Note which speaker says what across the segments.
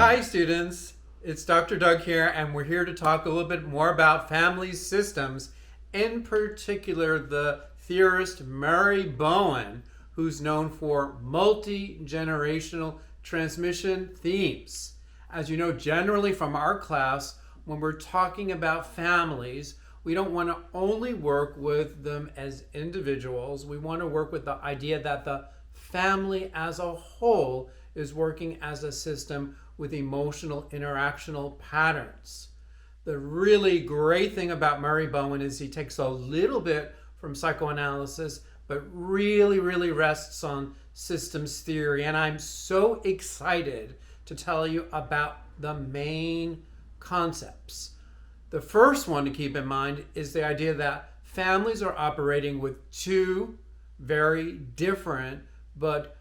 Speaker 1: Hi students, it's Dr. Doug here, and we're here to talk a little bit more about family systems, in particular the theorist Murray Bowen, who's known for multi-generational transmission themes. As you know, generally from our class, when we're talking about families, we don't want to only work with them as individuals. We want to work with the idea that the family as a whole is working as a system with emotional interactional patterns. The really great thing about Murray Bowen is he takes a little bit from psychoanalysis, but really rests on systems theory. And I'm so excited to tell you about the main concepts. The first one to keep in mind is the idea that families are operating with two very different but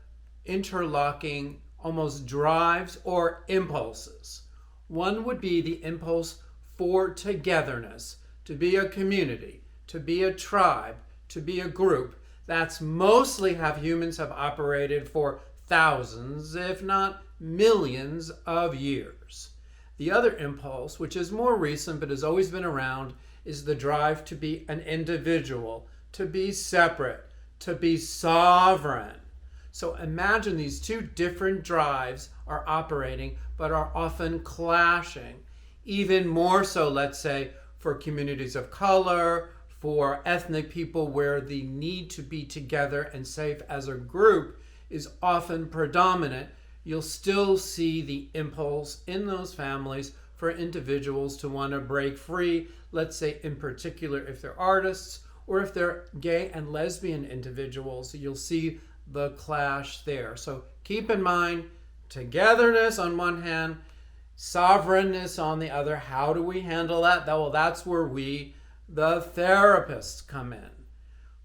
Speaker 1: interlocking almost drives or impulses. One would be the impulse for togetherness, to be a community, to be a tribe, to be a group. That's mostly how humans have operated for thousands, if not millions of years. The other impulse, which is more recent but has always been around, is the drive to be an individual, to be separate, to be sovereign. So imagine these two different drives are operating but are often clashing. Even more so, let's say, for communities of color, for ethnic people where the need to be together and safe as a group is often predominant. You'll still see the impulse in those families for individuals to want to break free, let's say in particular if they're artists or if they're gay and lesbian individuals, you'll see the clash there. So keep in mind, togetherness on one hand, sovereignness on the other. How do we handle that? Well, that's where we, the therapists, come in.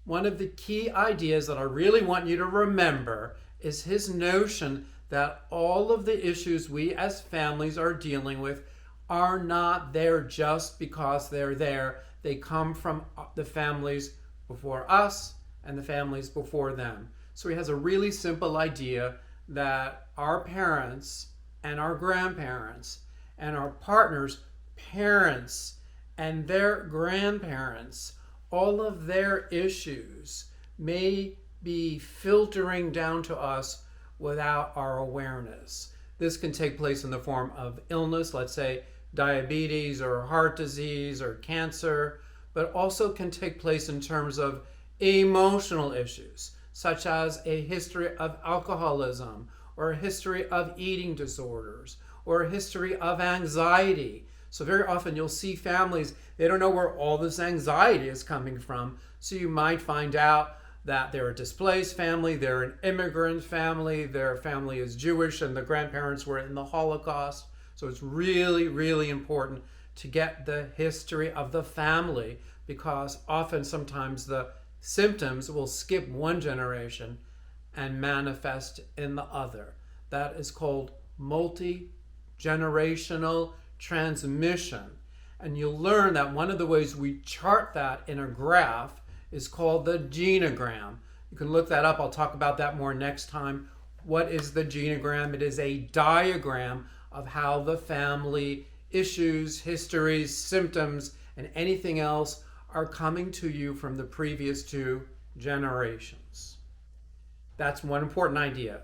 Speaker 1: One of the key ideas that I really want you to remember is his notion that all of the issues we as families are dealing with are not there just because they're there. They come from the families before us and the families before them. So he has a really simple idea that our parents and our grandparents and our partners' parents and their grandparents, all of their issues may be filtering down to us without our awareness. This can take place in the form of illness, let's say diabetes or heart disease or cancer, but also can take place in terms of emotional issues, such as a history of alcoholism or a history of eating disorders or a history of anxiety. So very often you'll see families, they don't know where all this anxiety is coming from. So you might find out that they're a displaced family, they're an immigrant family, their family is Jewish and the grandparents were in the Holocaust. So it's really important to get the history of the family, because often sometimes the symptoms will skip one generation and manifest in the other. That is called multi-generational transmission. And you'll learn that one of the ways we chart that in a graph is called the genogram. You can look that up. I'll talk about that more next time. What is the genogram? It is a diagram of how the family issues, histories, symptoms, and anything else are coming to you from the previous two generations. That's one important idea.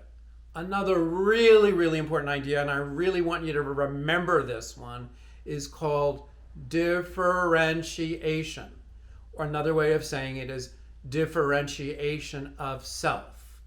Speaker 1: Another really important idea, and I really want you to remember this one, is called differentiation. Or another way of saying it is differentiation of self.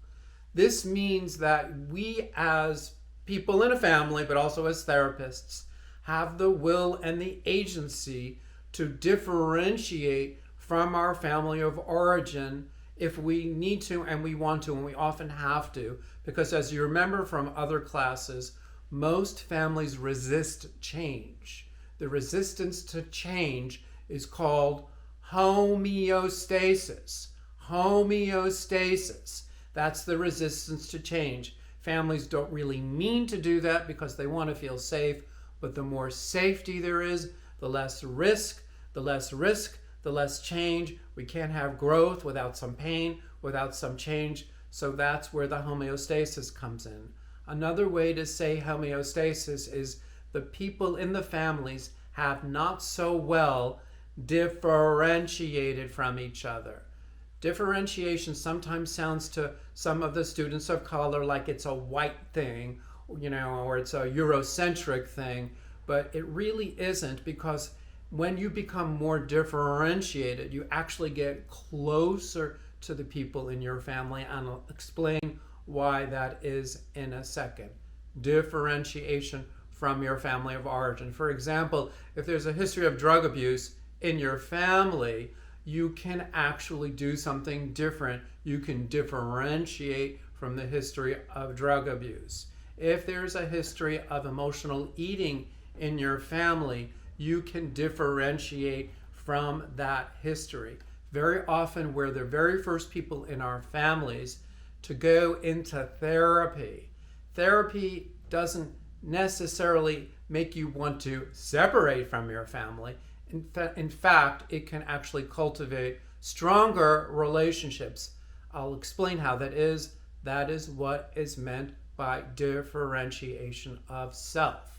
Speaker 1: This means that we as people in a family, but also as therapists, have the will and the agency to differentiate from our family of origin if we need to and we want to, and we often have to, because as you remember from other classes, most families resist change. The resistance to change is called homeostasis. Homeostasis. That's the resistance to change. Families don't really mean to do that because they want to feel safe, but the more safety there is, the less risk, the less change. We can't have growth without some pain, without some change. So that's where the homeostasis comes in. Another way to say homeostasis is the people in the families have not so well differentiated from each other. Differentiation sometimes sounds to some of the students of color like it's a white thing, or it's a Eurocentric thing, but it really isn't, because when you become more differentiated, you actually get closer to the people in your family, and I'll explain why that is in a second. Differentiation from your family of origin. For example, if there's a history of drug abuse in your family, you can actually do something different. You can differentiate from the history of drug abuse. If there's a history of emotional eating in your family, you can differentiate from that history. Very often, we're the very first people in our families to go into therapy. Therapy doesn't necessarily make you want to separate from your family. In fact, it can actually cultivate stronger relationships. I'll explain how that is. That is what is meant by differentiation of self.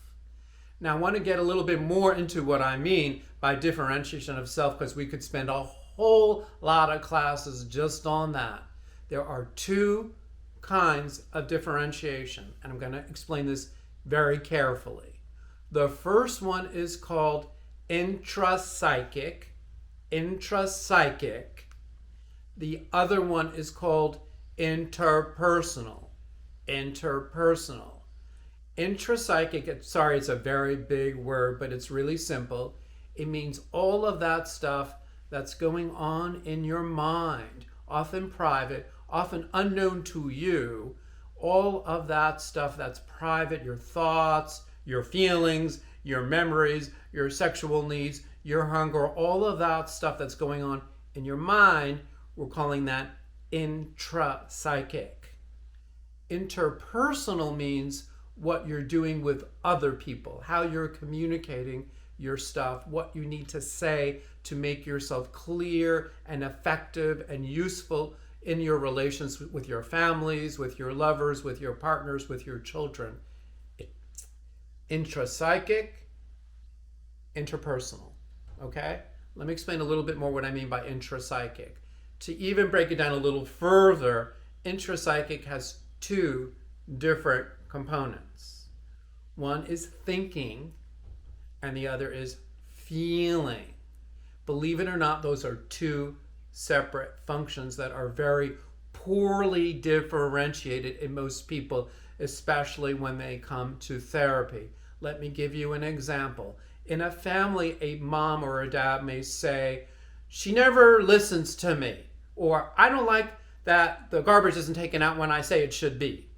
Speaker 1: Now, I want to get a little bit more into what I mean by differentiation of self, because we could spend a whole lot of classes just on that. There are two kinds of differentiation, and I'm going to explain this very carefully. The first one is called intrapsychic. The other one is called interpersonal. Intrapsychic, sorry, it's a very big word, but it's really simple. It means all of that stuff that's going on in your mind, often private, often unknown to you, all of that stuff that's private, your thoughts, your feelings, your memories, your sexual needs, your hunger, all of that stuff that's going on in your mind, we're calling that intrapsychic. Interpersonal means what you're doing with other people, how you're communicating your stuff, what you need to say to make yourself clear and effective and useful in your relations with your families, with your lovers, with your partners, with your children. Intrapsychic, interpersonal. Okay? Let me explain a little bit more what I mean by intrapsychic. To even break it down a little further, intrapsychic has two different components. One is thinking, and the other is feeling. Believe it or not, those are two separate functions that are very poorly differentiated in most people, especially when they come to therapy. Let me give you an example. In a family, a mom or a dad may say, "She never listens to me," or "I don't like that the garbage isn't taken out when I say it should be."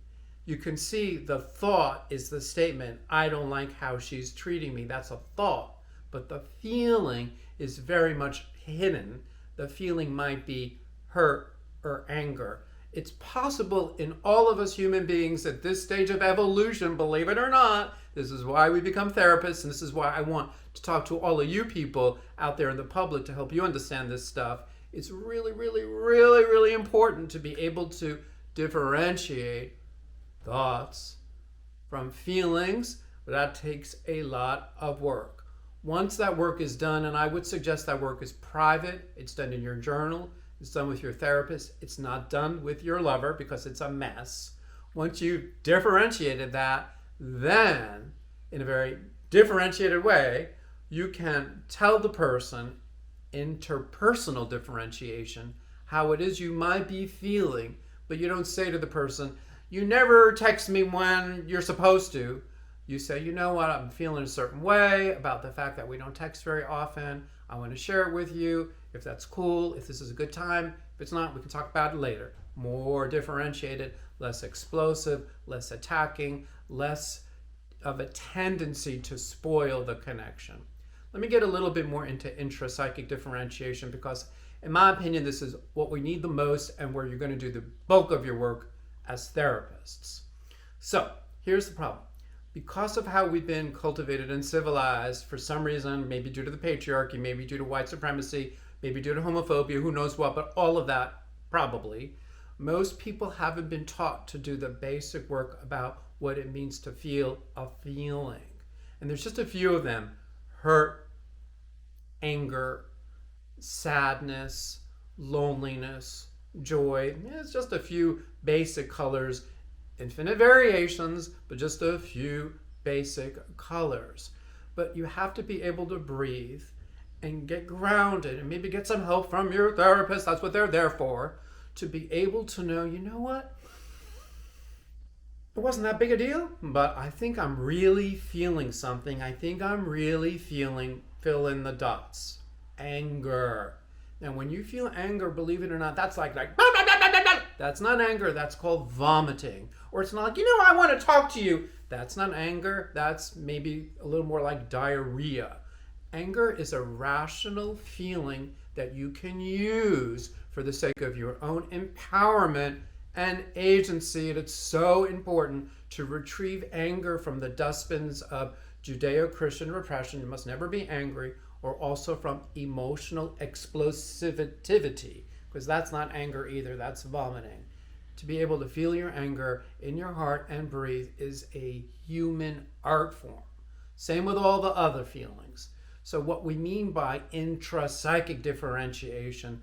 Speaker 1: You can see the thought is the statement, "I don't like how she's treating me." That's a thought. But the feeling is very much hidden. The feeling might be hurt or anger. It's possible in all of us human beings at this stage of evolution, believe it or not. This is why we become therapists, and this is why I want to talk to all of you people out there in the public to help you understand this stuff. It's really, really, really, really important to be able to differentiate thoughts from feelings, but that takes a lot of work. Once that work is done, and I would suggest that work is private, it's done in your journal, it's done with your therapist, it's not done with your lover because it's a mess. Once you've differentiated that, then in a very differentiated way, you can tell the person, interpersonal differentiation, how it is you might be feeling, but you don't say to the person, "You never text me when you're supposed to." You say, "You know what, I'm feeling a certain way about the fact that we don't text very often. I want to share it with you. If that's cool, if this is a good time. If it's not, we can talk about it later." More differentiated, less explosive, less attacking, less of a tendency to spoil the connection. Let me get a little bit more into intrapsychic differentiation, because in my opinion, this is what we need the most and where you're going to do the bulk of your work as therapists. So here's the problem. Because of how we've been cultivated and civilized, for some reason, maybe due to the patriarchy, maybe due to white supremacy, maybe due to homophobia, who knows what, but all of that probably, most people haven't been taught to do the basic work about what it means to feel a feeling. And there's just a few of them: hurt, anger, sadness, loneliness, joy. It's just a few basic colors, infinite variations, but just a few basic colors. But you have to be able to breathe and get grounded and maybe get some help from your therapist. That's what they're there for, to be able to know, you know what? It wasn't that big a deal, but I think I'm really feeling something. I think I'm really feeling, fill in the dots, anger. And when you feel anger, believe it or not, that's like that's not anger. That's called vomiting. Or it's not like, I want to talk to you. That's not anger. That's maybe a little more like diarrhea. Anger is a rational feeling that you can use for the sake of your own empowerment and agency. And it's so important to retrieve anger from the dustbins of Judeo-Christian repression. You must never be angry. Or also from emotional explosivity, because that's not anger either, that's vomiting. To be able to feel your anger in your heart and breathe is a human art form. Same with all the other feelings. So what we mean by intrapsychic differentiation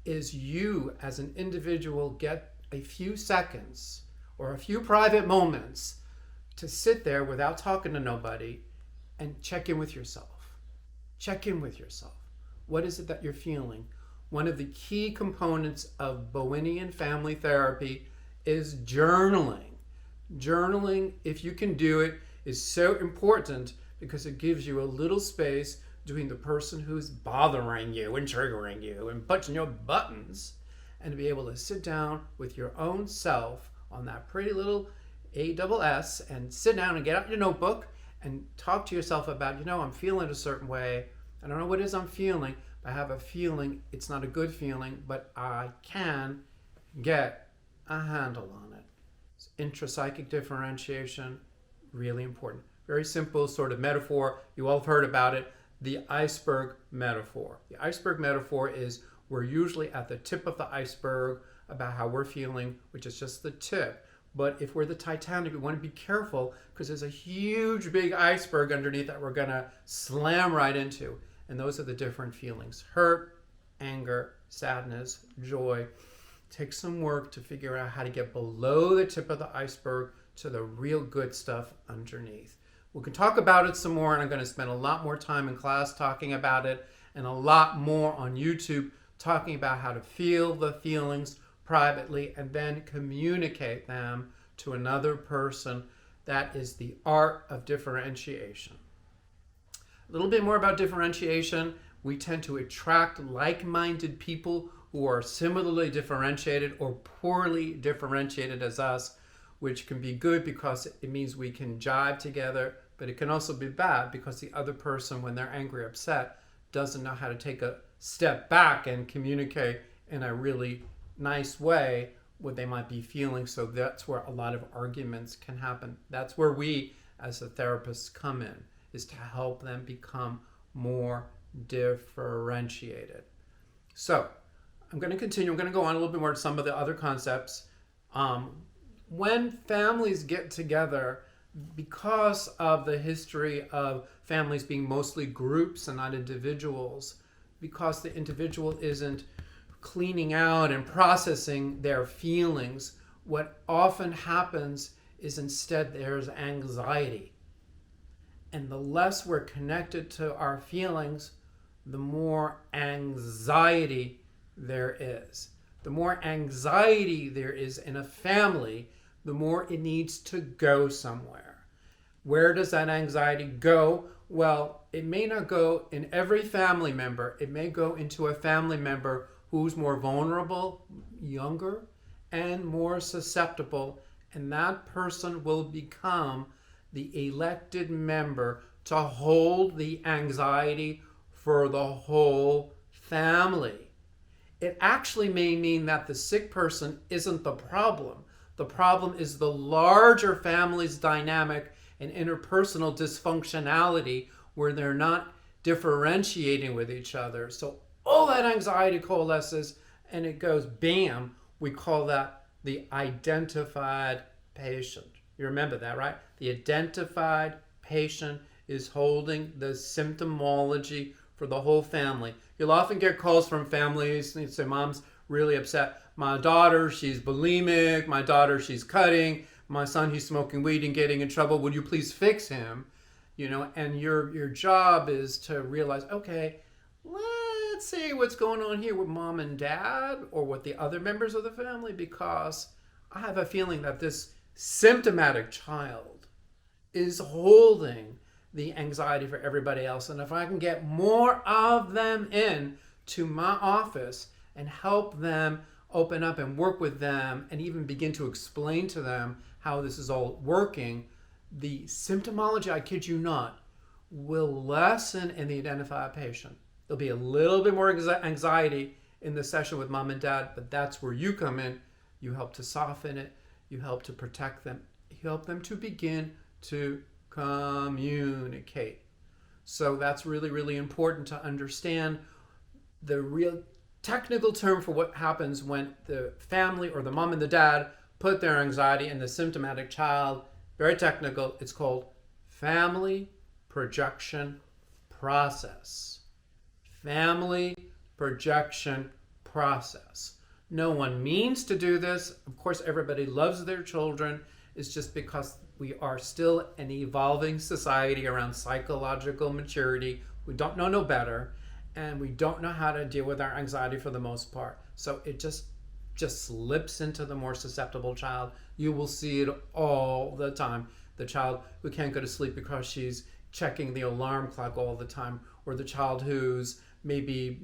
Speaker 1: is you as an individual get a few seconds or a few private moments to sit there without talking to nobody and check in with yourself. Check in with yourself. What is it that you're feeling? One of the key components of Bowenian family therapy is journaling. Journaling, if you can do it, is so important because it gives you a little space between the person who's bothering you and triggering you and punching your buttons, and to be able to sit down with your own self on that pretty little ASS and sit down and get out your notebook and talk to yourself about, I'm feeling a certain way. I don't know what it is I'm feeling, but I have a feeling it's not a good feeling, but I can get a handle on it. So intrapsychic differentiation, really important. Very simple sort of metaphor. You all have heard about it, the iceberg metaphor. The iceberg metaphor is we're usually at the tip of the iceberg about how we're feeling, which is just the tip. But if we're the Titanic, we want to be careful because there's a huge big iceberg underneath that we're going to slam right into. And those are the different feelings: hurt, anger, sadness, joy. Take some work to figure out how to get below the tip of the iceberg to the real good stuff underneath. We can talk about it some more, and I'm going to spend a lot more time in class talking about it and a lot more on YouTube talking about how to feel the feelings privately and then communicate them to another person. That is the art of differentiation. A little bit more about differentiation. We tend to attract like-minded people who are similarly differentiated or poorly differentiated as us, which can be good because it means we can jive together, but it can also be bad because the other person, when they're angry or upset, doesn't know how to take a step back and communicate in a really nice way what they might be feeling. So that's where a lot of arguments can happen. That's where we as a therapist come in, is to help them become more differentiated. So I'm going to continue. I'm going to go on a little bit more to some of the other concepts. When families get together, because of the history of families being mostly groups and not individuals, because the individual isn't cleaning out and processing their feelings, what often happens is instead there's anxiety. And the less we're connected to our feelings, the more anxiety there is. The more anxiety there is in a family, the more it needs to go somewhere. Where does that anxiety go? Well, it may not go in every family member. It may go into a family member who's more vulnerable, younger, and more susceptible. And that person will become the elected member to hold the anxiety for the whole family. It actually may mean that the sick person isn't the problem. The problem is the larger family's dynamic and interpersonal dysfunctionality where they're not differentiating with each other. So all that anxiety coalesces and it goes bam. We call that the identified patient. You remember that, right? The identified patient is holding the symptomology for the whole family. You'll often get calls from families and say, Mom's really upset. My daughter, she's bulimic. My daughter, she's cutting. My son, he's smoking weed and getting in trouble. Would you please fix him? And your job is to realize, okay, let's see what's going on here with mom and dad or with the other members of the family, because I have a feeling that this symptomatic child is holding the anxiety for everybody else. And if I can get more of them in to my office and help them open up and work with them and even begin to explain to them how this is all working, the symptomology, I kid you not, will lessen in the identified patient. There'll be a little bit more anxiety in the session with mom and dad, but that's where you come in. You help to soften it. You help to protect them. You help them to begin to communicate. So that's really, really important to understand the real technical term for what happens when the family or the mom and the dad put their anxiety in the symptomatic child. Very technical. It's called family projection process. Family projection process. No one means to do this. Of course, everybody loves their children. It's just because we are still an evolving society around psychological maturity. We don't know no better, and we don't know how to deal with our anxiety for the most part. So it just slips into the more susceptible child. You will see it all the time. The child who can't go to sleep because she's checking the alarm clock all the time, or the child who's maybe,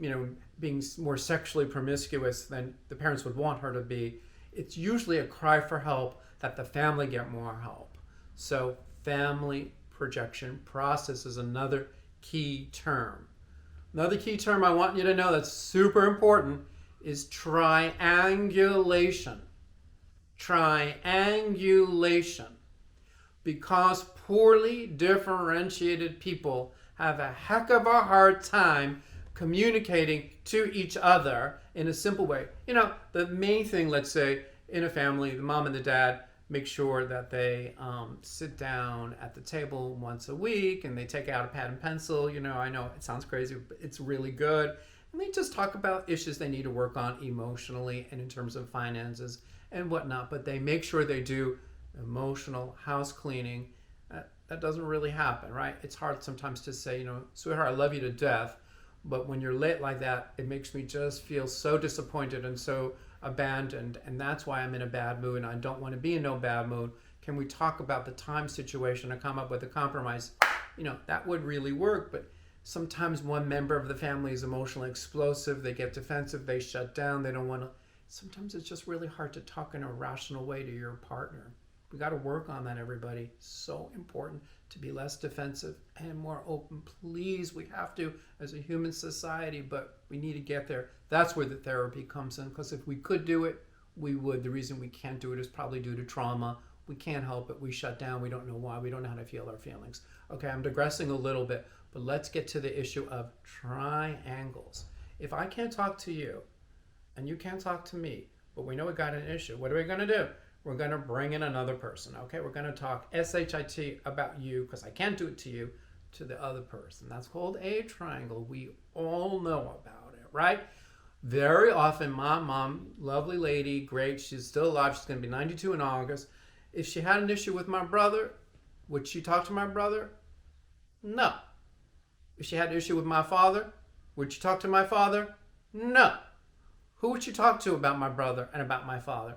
Speaker 1: being more sexually promiscuous than the parents would want her to be. It's usually a cry for help that the family get more help. So family projection process is another key term. Another key term I want you to know that's super important is triangulation. Triangulation. Because poorly differentiated people have a heck of a hard time communicating to each other in a simple way. The main thing, let's say, in a family, the mom and the dad make sure that they sit down at the table once a week and they take out a pad and pencil. I know it sounds crazy, but it's really good. And they just talk about issues they need to work on emotionally and in terms of finances and whatnot. But they make sure they do emotional house cleaning. That doesn't really happen, right? It's hard sometimes to say, sweetheart, I love you to death. But when you're late like that, it makes me just feel so disappointed and so abandoned. And that's why I'm in a bad mood and I don't want to be in no bad mood. Can we talk about the time situation and come up with a compromise? That would really work. But sometimes one member of the family is emotionally explosive. They get defensive. They shut down. They don't want to. Sometimes it's just really hard to talk in a rational way to your partner. We got to work on that, everybody. So important to be less defensive and more open. Please, we have to as a human society, but we need to get there. That's where the therapy comes in, because if we could do it, we would. The reason we can't do it is probably due to trauma. We can't help it. We shut down. We don't know why. We don't know how to feel our feelings. Okay, I'm digressing a little bit, but let's get to the issue of triangles. If I can't talk to you and you can't talk to me, but we know we got an issue, what are we going to do? We're going to bring in another person, okay? We're going to talk SHIT about you, because I can't do it to you, to the other person. That's called a triangle. We all know about it, right? Very often, my mom, lovely lady, great, she's still alive, she's going to be 92 in August. If she had an issue with my brother, would she talk to my brother? No. If she had an issue with my father, would she talk to my father? No. Who would she talk to about my brother and about my father?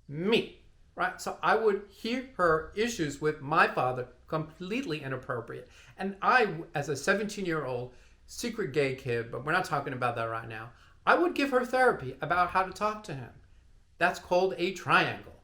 Speaker 1: Me, right? So I would hear her issues with my father completely inappropriate. And I, as a 17-year-old secret gay kid, but we're not talking about that right now, I would give her therapy about how to talk to him. That's called a triangle.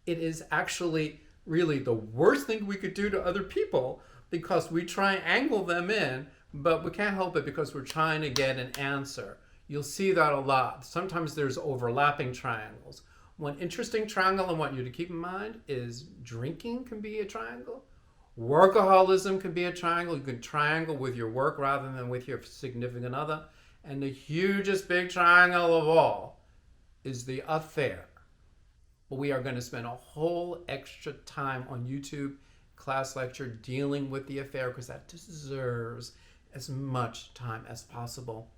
Speaker 1: It is actually really the worst thing we could do to other people, because we triangle them in, but we can't help it because we're trying to get an answer. You'll see that a lot. Sometimes there's overlapping triangles. One interesting triangle I want you to keep in mind is drinking can be a triangle. Workaholism can be a triangle. You can triangle with your work rather than with your significant other. And the hugest big triangle of all is the affair. But we are going to spend a whole extra time on YouTube class lecture dealing with the affair because that deserves as much time as possible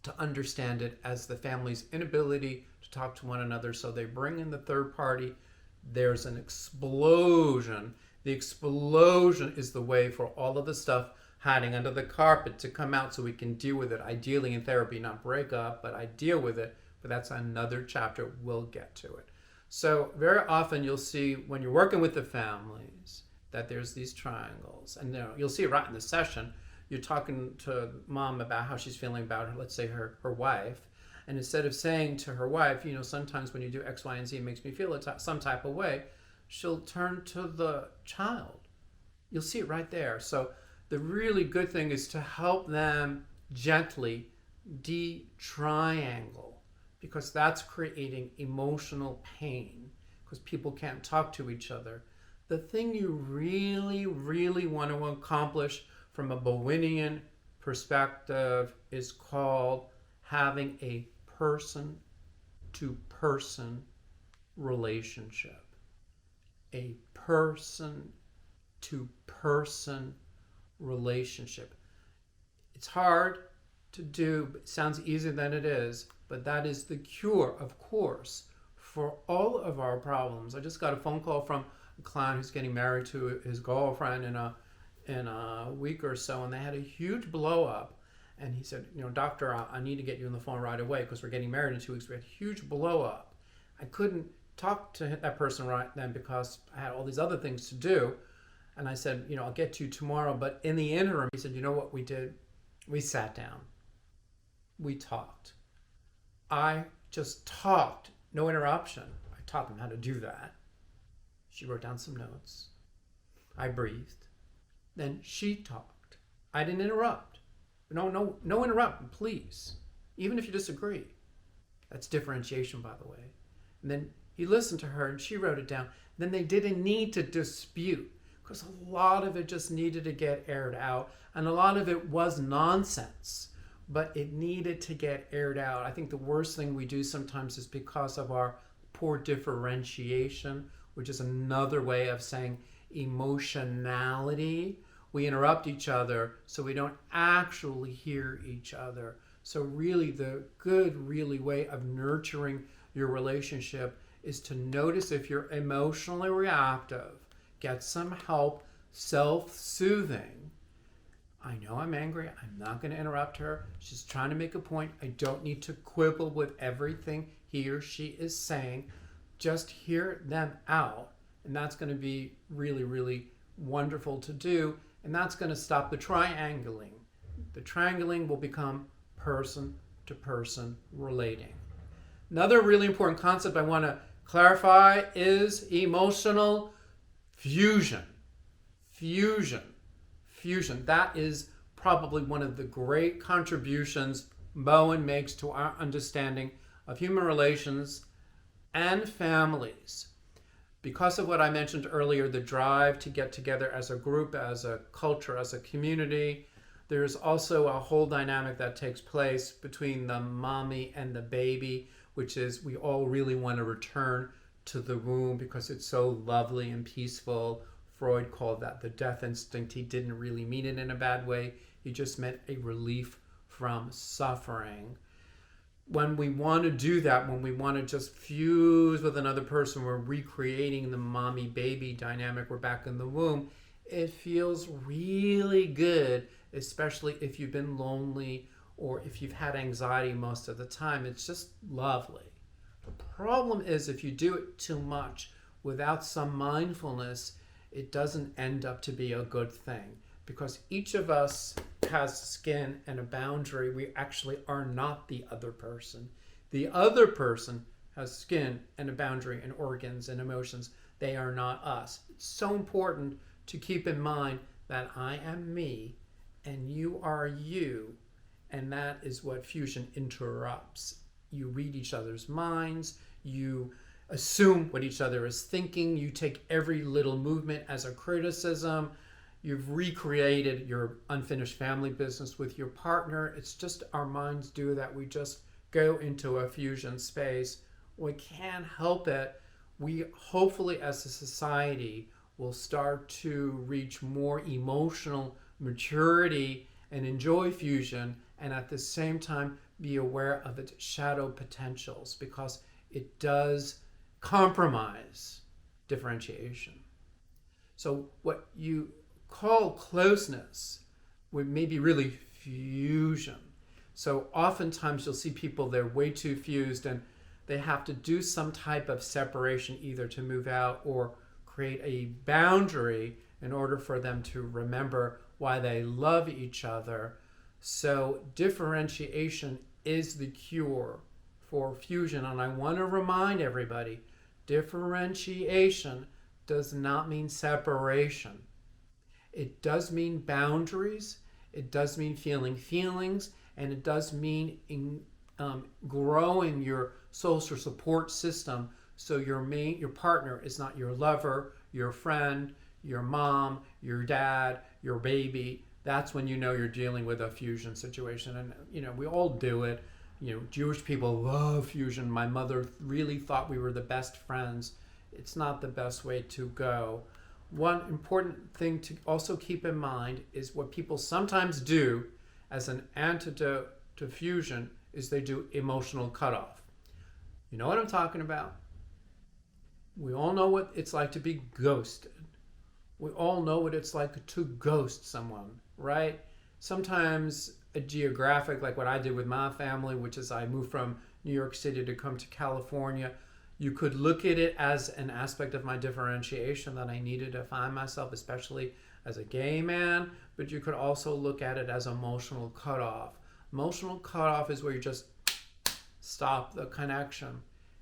Speaker 1: to understand it as the family's inability to talk to one another. So they bring in the third party. There's an explosion. The explosion is the way for all of the stuff hiding under the carpet to come out so we can deal with it. Ideally in therapy, not break up, but I deal with it. But that's another chapter. We'll get to it. So very often you'll see when you're working with the families that there's these triangles. And you'll see it right in the session. You're talking to mom about how she's feeling about her, let's say her wife. And instead of saying to her wife, sometimes when you do X, Y, and Z, it makes me feel some type of way, she'll turn to the child. You'll see it right there. So the really good thing is to help them gently de-triangle, because that's creating emotional pain because people can't talk to each other. The thing you really, really want to accomplish from a Bowenian perspective is called having a person-to-person relationship. A person-to-person relationship. It's hard to do, but it sounds easier than it is, but that is the cure, of course, for all of our problems. I just got a phone call from a client who's getting married to his girlfriend in a week or so, and they had a huge blow up. And he said, doctor, I need to get you on the phone right away because we're getting married in 2 weeks. We had a huge blow up. I couldn't talk to that person right then because I had all these other things to do. And I said, I'll get to you tomorrow. But in the interim, he said, you know what we did? We sat down. We talked. I just talked. No interruption. I taught them how to do that. She wrote down some notes. I breathed. Then she talked. I didn't interrupt. No interrupt, please. Even if you disagree. That's differentiation, by the way. And then he listened to her and she wrote it down. Then they didn't need to dispute because a lot of it just needed to get aired out. And a lot of it was nonsense, but it needed to get aired out. I think the worst thing we do sometimes is because of our poor differentiation, which is another way of saying emotionality. We interrupt each other so we don't actually hear each other. So really the good way of nurturing your relationship is to notice if you're emotionally reactive. Get some help, self-soothing. I know I'm angry. I'm not going to interrupt her. She's trying to make a point. I don't need to quibble with everything he or she is saying. Just hear them out. And that's going to be really, really wonderful to do. And that's going to stop the triangling. The triangling will become person-to-person relating. Another really important concept I want to clarify is emotional fusion. Fusion. That is probably one of the great contributions Bowen makes to our understanding of human relations and families. Because of what I mentioned earlier, the drive to get together as a group, as a culture, as a community, there's also a whole dynamic that takes place between the mommy and the baby, which is we all really want to return to the womb because it's so lovely and peaceful. Freud called that the death instinct. He didn't really mean it in a bad way. He just meant a relief from suffering. When we want to do that, when we want to just fuse with another person, we're recreating the mommy-baby dynamic. We're back in the womb. It feels really good, especially if you've been lonely or if you've had anxiety most of the time. It's just lovely. The problem is if you do it too much without some mindfulness, it doesn't end up to be a good thing. Because each of us has skin and a boundary. We actually are not the other person. The other person has skin and a boundary and organs and emotions. They are not us. It's so important to keep in mind that I am me and you are you. And that is what fusion interrupts. You read each other's minds. You assume what each other is thinking. You take every little movement as a criticism. You've recreated your unfinished family business with your partner. It's just our minds do that. We just go into a fusion space. We can't help it we hopefully as a society will start to reach more emotional maturity and enjoy fusion, and at the same time be aware of its shadow potentials, because it does compromise differentiation. So what you call closeness would maybe really fusion. So oftentimes you'll see people, they're way too fused and they have to do some type of separation, either to move out or create a boundary in order for them to remember why they love each other. So differentiation is the cure for fusion. And I want to remind everybody, differentiation does not mean separation. It does mean boundaries, it does mean feeling feelings, and it does mean growing your social support system, so your partner is not your lover, your friend, your mom, your dad, your baby. That's when you know you're dealing with a fusion situation. And we all do it. Jewish people love fusion. My mother really thought we were the best friends. It's not the best way to go. One important thing to also keep in mind is what people sometimes do as an antidote to fusion is they do emotional cutoff. You know what I'm talking about? We all know what it's like to be ghosted. We all know what it's like to ghost someone, right? Sometimes a geographic, like what I did with my family, which is I moved from New York City to come to California. You could look at it as an aspect of my differentiation that I needed to find myself, especially as a gay man, but you could also look at it as emotional cutoff. Emotional cutoff is where you just stop the connection.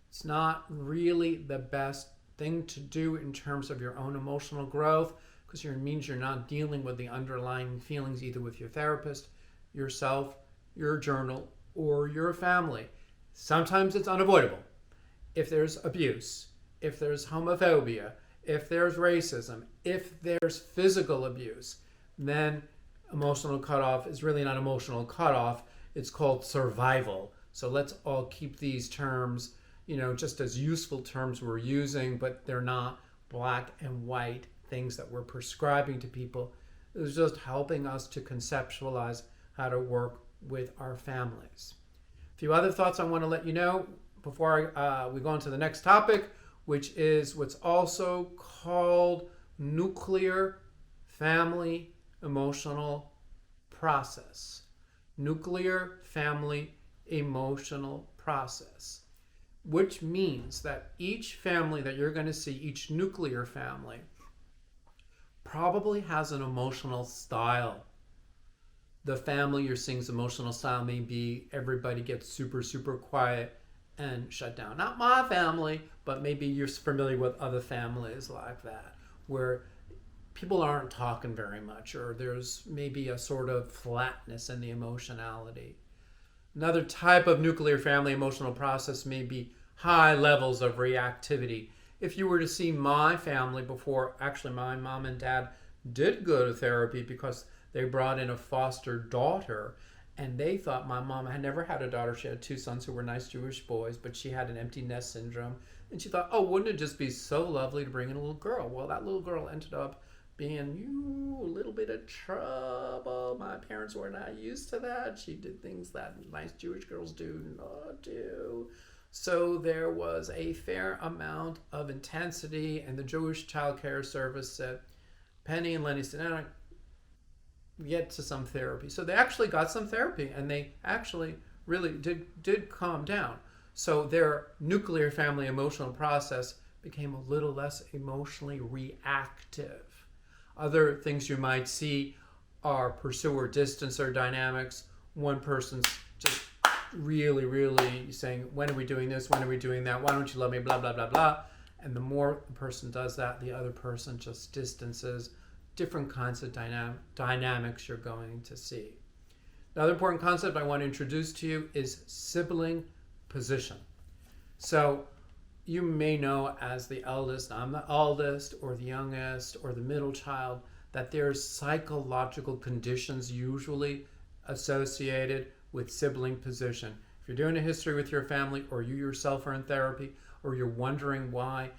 Speaker 1: It's not really the best thing to do in terms of your own emotional growth, because it means you're not dealing with the underlying feelings either with your therapist, yourself, your journal, or your family. Sometimes it's unavoidable. If there's abuse, if there's homophobia, if there's racism, if there's physical abuse, then emotional cutoff is really not emotional cutoff. It's called survival. So let's all keep these terms, just as useful terms we're using, but they're not black and white things that we're prescribing to people. It's just helping us to conceptualize how to work with our families. A few other thoughts I want to let you know before we go on to the next topic, which is what's also called nuclear family emotional process. Nuclear family emotional process, which means that each family that you're going to see, each nuclear family, probably has an emotional style. The family you're seeing's emotional style may be everybody gets super, super quiet and shut down. Not my family, but maybe you're familiar with other families like that, where people aren't talking very much, or there's maybe a sort of flatness in the emotionality. Another type of nuclear family emotional process may be high levels of reactivity. If you were to see my family before, actually my mom and dad did go to therapy because they brought in a foster daughter, and they thought my mom had never had a daughter. She had two sons who were nice Jewish boys, but she had an empty nest syndrome. And she thought, oh, wouldn't it just be so lovely to bring in a little girl? Well, that little girl ended up being a little bit of trouble. My parents were not used to that. She did things that nice Jewish girls do not do. So there was a fair amount of intensity, and the Jewish Child Care Service said, Penny and Lenny, sit down, get to some therapy. So they actually got some therapy, and they actually really did calm down. So their nuclear family emotional process became a little less emotionally reactive. Other things you might see are pursuer distancer dynamics. One person's just really, really saying, when are we doing this? When are we doing that? Why don't you love me? Blah, blah, blah, blah. And the more the person does that, the other person just distances. Different kinds of dynamics you're going to see. Another important concept I want to introduce to you is sibling position. So you may know as the eldest, I'm the eldest, or the youngest, or the middle child, that there's psychological conditions usually associated with sibling position. If you're doing a history with your family, or you yourself are in therapy, or you're wondering why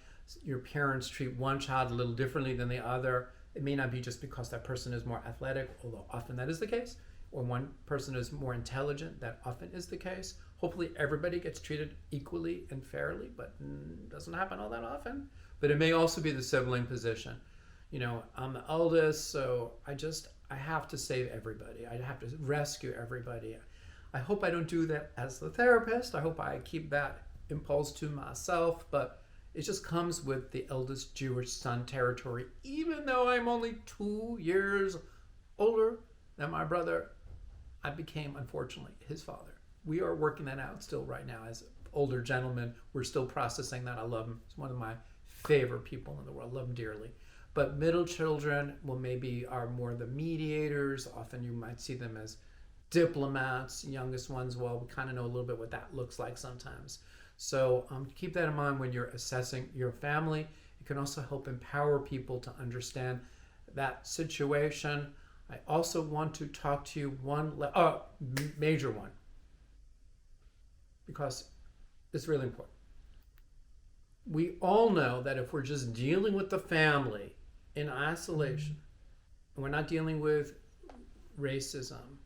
Speaker 1: your parents treat one child a little differently than the other. It may not be just because that person is more athletic, although often that is the case, or one person is more intelligent, that often is the case. Hopefully everybody gets treated equally and fairly, but it doesn't happen all that often. But it may also be the sibling position. You know, I'm the eldest, so I have to save everybody. I have to rescue everybody. I hope I don't do that as the therapist. I hope I keep that impulse to myself, but it just comes with the eldest Jewish son territory. Even though I'm only 2 years older than my brother, I became, unfortunately, his father. We are working that out still right now as older gentlemen. We're still processing that. I love him. He's one of my favorite people in the world. Love him dearly. But middle children, well, maybe are more the mediators. Often you might see them as diplomats. Youngest ones, well, we kind of know a little bit what that looks like sometimes. So keep that in mind when you're assessing your family. It can also help empower people to understand that situation. I also want to talk to you major one, because it's really important. We all know that if we're just dealing with the family in isolation, and we're not dealing with racism,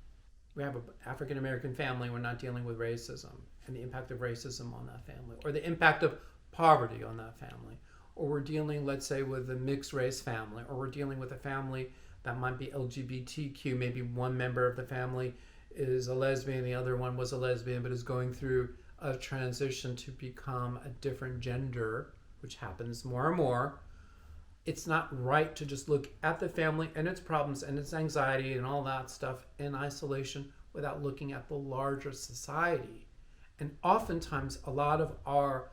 Speaker 1: we have an African American family, we're not dealing with racism and the impact of racism on that family, or the impact of poverty on that family, or we're dealing, let's say, with a mixed race family, or we're dealing with a family that might be LGBTQ. Maybe one member of the family is a lesbian, the other one was a lesbian, but is going through a transition to become a different gender, which happens more and more. It's not right to just look at the family and its problems and its anxiety and all that stuff in isolation without looking at the larger society. And oftentimes, a lot of our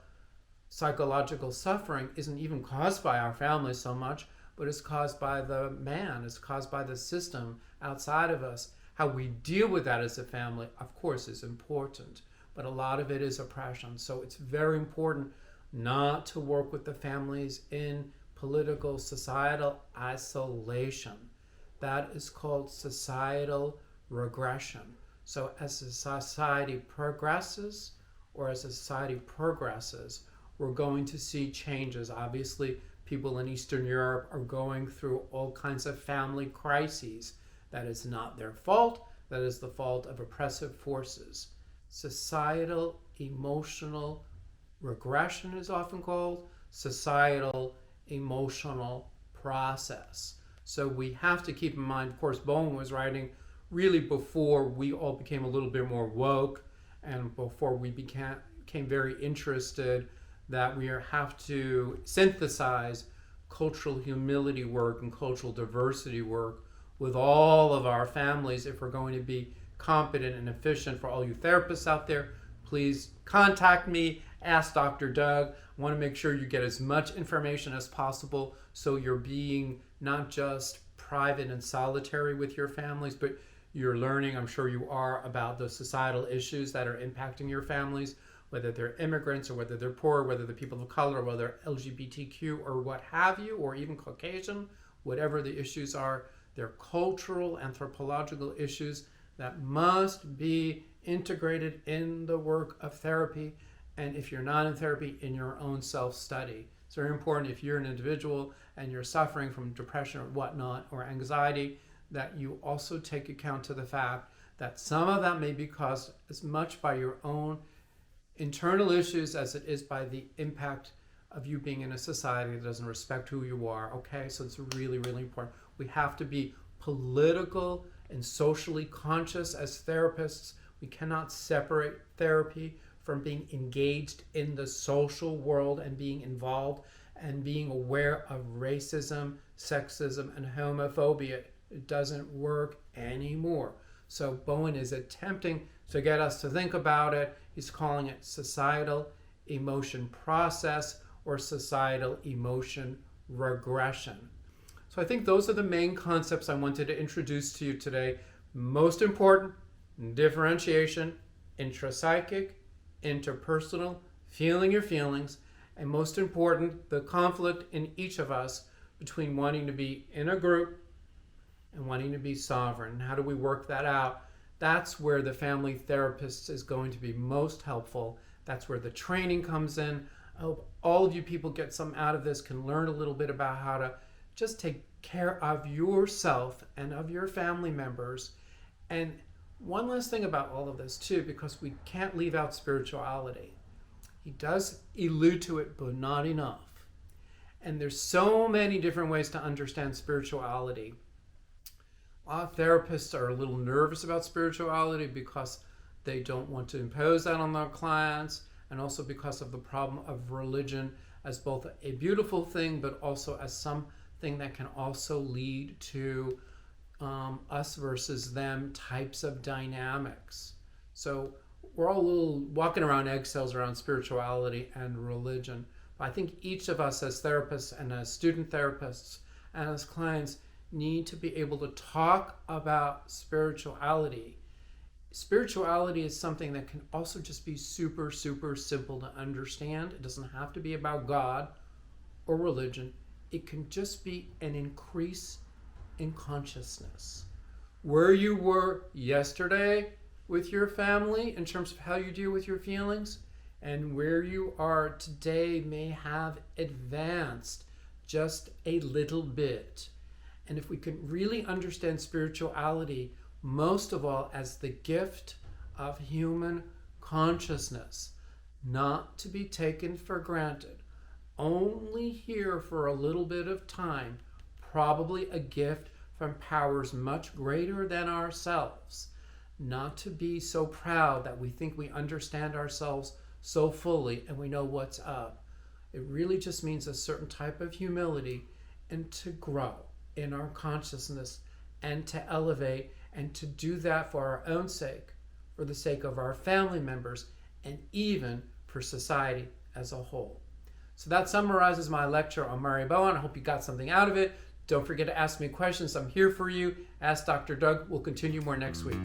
Speaker 1: psychological suffering isn't even caused by our family so much, but it's caused by the man, it's caused by the system outside of us. How we deal with that as a family, of course, is important, but a lot of it is oppression. So it's very important not to work with the families in political, societal isolation. That is called societal regression. So as a society progresses, we're going to see changes. Obviously, people in Eastern Europe are going through all kinds of family crises. That is not their fault. That is the fault of oppressive forces. Societal emotional regression is often called societal emotional process. So we have to keep in mind, of course, Bowen was writing really before we all became a little bit more woke and before we became very interested that we have to synthesize cultural humility work and cultural diversity work with all of our families if we're going to be competent and efficient. For all you therapists out there, please contact me, ask Dr. Doug. I want to make sure you get as much information as possible so you're being not just private and solitary with your families, but you're learning, I'm sure you are, about the societal issues that are impacting your families, whether they're immigrants or whether they're poor, whether they're people of color, whether they're LGBTQ or what have you, or even Caucasian, whatever the issues are. They're cultural, anthropological issues that must be integrated in the work of therapy. And if you're not in therapy, in your own self-study. It's very important if you're an individual and you're suffering from depression or whatnot, or anxiety, that you also take account to the fact that some of that may be caused as much by your own internal issues as it is by the impact of you being in a society that doesn't respect who you are. Okay, so it's really, really important. We have to be political and socially conscious as therapists. We cannot separate therapy from being engaged in the social world and being involved and being aware of racism, sexism, and homophobia. It doesn't work anymore. So Bowen is attempting to get us to think about it. He's calling it societal emotion process or societal emotion regression. So I think those are the main concepts I wanted to introduce to you today. Most important, differentiation, intrapsychic, interpersonal, feeling your feelings, and most important, the conflict in each of us between wanting to be in a group and wanting to be sovereign. How do we work that out? That's where the family therapist is going to be most helpful. That's where the training comes in. I hope all of you people get some out of this, can learn a little bit about how to just take care of yourself and of your family members. And one last thing about all of this too, because we can't leave out spirituality. He does allude to it, but not enough. And there's so many different ways to understand spirituality. A lot of therapists are a little nervous about spirituality because they don't want to impose that on their clients, and also because of the problem of religion as both a beautiful thing, but also as something that can also lead to us versus them types of dynamics. So we're all a little walking around eggshells around spirituality and religion. But I think each of us as therapists and as student therapists and as clients need to be able to talk about spirituality. Spirituality is something that can also just be super, super simple to understand. It doesn't have to be about God or religion. It can just be an increase in consciousness. Where you were yesterday with your family in terms of how you deal with your feelings, and where you are today may have advanced just a little bit. And if we can really understand spirituality, most of all as the gift of human consciousness, not to be taken for granted, only here for a little bit of time, probably a gift from powers much greater than ourselves, not to be so proud that we think we understand ourselves so fully and we know what's up. It really just means a certain type of humility, and to grow in our consciousness and to elevate, and to do that for our own sake, for the sake of our family members, and even for society as a whole. So that summarizes my lecture on Murray Bowen. I hope you got something out of it. Don't forget to ask me questions. I'm here for you. Ask Dr. Doug. We'll continue more next week.